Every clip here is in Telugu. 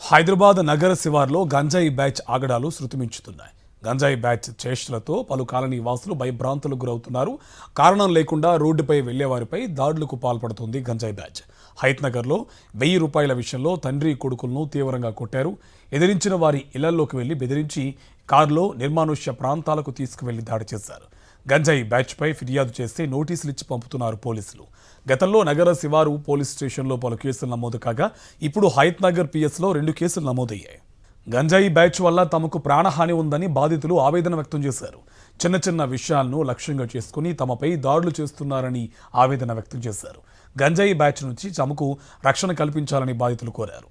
హైదరాబాద్ నగర శివార్లో గంజాయి బ్యాచ్ ఆగడాలు శృతిమించుతున్నాయి. గంజాయి బ్యాచ్ చేష్టలతో పలు కాలనీ వాసులు భయభ్రాంతులకు గురవుతున్నారు. కారణం లేకుండా రోడ్డుపై వెళ్లేవారిపై దాడులకు పాల్పడుతుంది గంజాయి బ్యాచ్. హైత్ నగర్లో 1000 రూపాయల విషయంలో తండ్రి కొడుకులను తీవ్రంగా కొట్టారు. ఎదిరించిన వారి ఇళ్లలోకి వెళ్లి బెదిరించి కారులో నిర్మానుష్య ప్రాంతాలకు తీసుకువెళ్లి దాడి చేశారు. గంజాయి బ్యాచ్పై ఫిర్యాదు చేస్తే నోటీసులు ఇచ్చి పంపుతున్నారు పోలీసులు. గతంలో నగర శివారు పోలీస్ స్టేషన్లో పలు కేసులు నమోదు కాగా ఇప్పుడు హైత్ నగర్ పిఎస్లో 2 కేసులు నమోదయ్యాయి. గంజాయి బ్యాచ్ వల్ల తమకు ప్రాణహాని ఉందని బాధితులు ఆవేదన వ్యక్తం చేశారు. చిన్న చిన్న విషయాలను లక్ష్యంగా చేసుకుని తమపై దాడులు చేస్తున్నారని ఆవేదన వ్యక్తం చేశారు. గంజాయి బ్యాచ్ నుంచి తమకు రక్షణ కల్పించాలని బాధితులు కోరారు.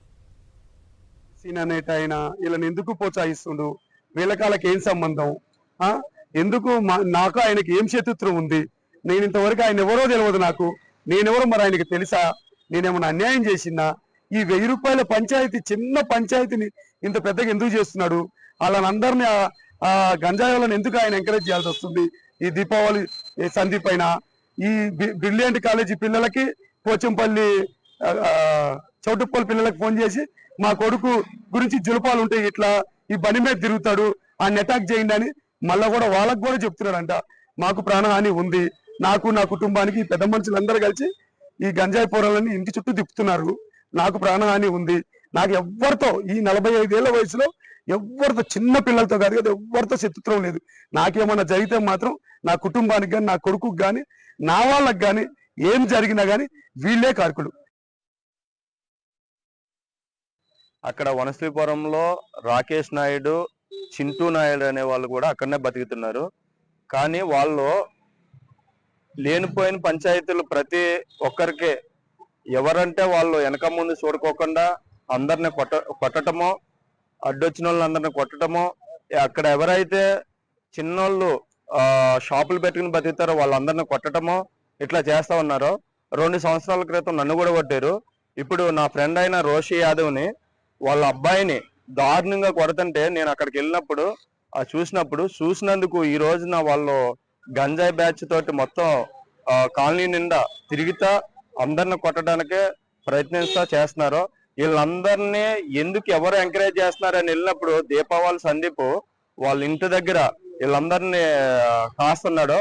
వీళ్ళని ఎందుకు ప్రోత్సహిస్తుండు? వీళ్ళకాళ్ళకి ఏం సంబంధం? ఎందుకు నాకు ఆయనకి ఏం శత్రుత్వం ఉంది? నేను ఇంతవరకు ఆయన ఎవరో తెలియదు. నాకు నేనెవరో మరి ఆయనకి తెలుసా? నేనేమన్నా అన్యాయం చేసినా? ఈ 1000 రూపాయల పంచాయతీ, చిన్న పంచాయతీని ఇంత పెద్దగా ఎందుకు చేస్తున్నాడు? వాళ్ళని ఆ గంజాయి వాళ్ళని ఎందుకు ఆయన ఎంకరేజ్ చేయాల్సి వస్తుంది? ఈ దీపావళి సంధి పైన ఈ బ్రిలియంట్ కాలేజీ పిల్లలకి, పోచంపల్లి చౌటుప్పల్లి పిల్లలకి ఫోన్ చేసి మా కొడుకు గురించి జులుపాలు ఉంటాయి, ఇట్లా ఈ బండి మీద తిరుగుతాడు, ఆయన అటాక్ చేయండి అని మళ్ళా కూడా వాళ్ళకు కూడా చెప్తున్నాడంట. మాకు ప్రాణహాని ఉంది, నాకు నా కుటుంబానికి పెద్ద మనుషులందరూ కలిసి ఈ గంజాయి పోరాలని ఇంటి చుట్టూ తిప్పుతున్నారు. నాకు ప్రాణహాని ఉంది. నాకు ఎవ్వరితో ఈ 45 ఏళ్ల వయసులో ఎవరితో, చిన్న పిల్లలతో కాదు కదా, ఎవరితో శత్రుత్వం లేదు. నాకేమన్నా జరిగితే మాత్రం నా కుటుంబానికి కానీ, నా కొడుకుకి కానీ, నా వాళ్ళకి కానీ ఏం జరిగినా కానీ వీళ్ళే కారకులు. అక్కడ వనశ్రీపురంలో రాకేష్ నాయుడు, చింటూ నాయుడు అనే వాళ్ళు కూడా అక్కడనే బతుకుతున్నారు. కానీ వాళ్ళు లేనిపోయిన పంచాయతీలు ప్రతి ఒక్కరికి ఎవరంటే వాళ్ళు వెనక ముందు చూడుకోకుండా అందరిని కొట్టటమో, అడ్డొచ్చిన వాళ్ళు అందరిని కొట్టటమో, అక్కడ ఎవరైతే చిన్నోళ్ళు షాపులు పెట్టుకుని బతుకుతారో వాళ్ళందరిని కొట్టటమో ఇట్లా చేస్తా ఉన్నారు. 2 సంవత్సరాల క్రితం నన్ను కూడా కొట్టారు. ఇప్పుడు నా ఫ్రెండ్ అయిన రోషి యాదవ్ని వాళ్ళ అబ్బాయిని దారుణంగా కొడుతుంటే నేను అక్కడికి వెళ్ళినప్పుడు చూసినందుకు ఈ రోజున వాళ్ళు గంజాయి బ్యాచ్ తోటి మొత్తం కాలనీ నిండా తిరుగుతా అందరిని కొట్టడానికే ప్రయత్నిస్తా చేస్తున్నారు. వీళ్ళందరినీ ఎందుకు ఎవరు ఎంకరేజ్ చేస్తున్నారని వెళ్ళినప్పుడు దీపావళి సందీప్ వాళ్ళ ఇంటి దగ్గర వీళ్ళందరినీ కాస్తున్నాడు.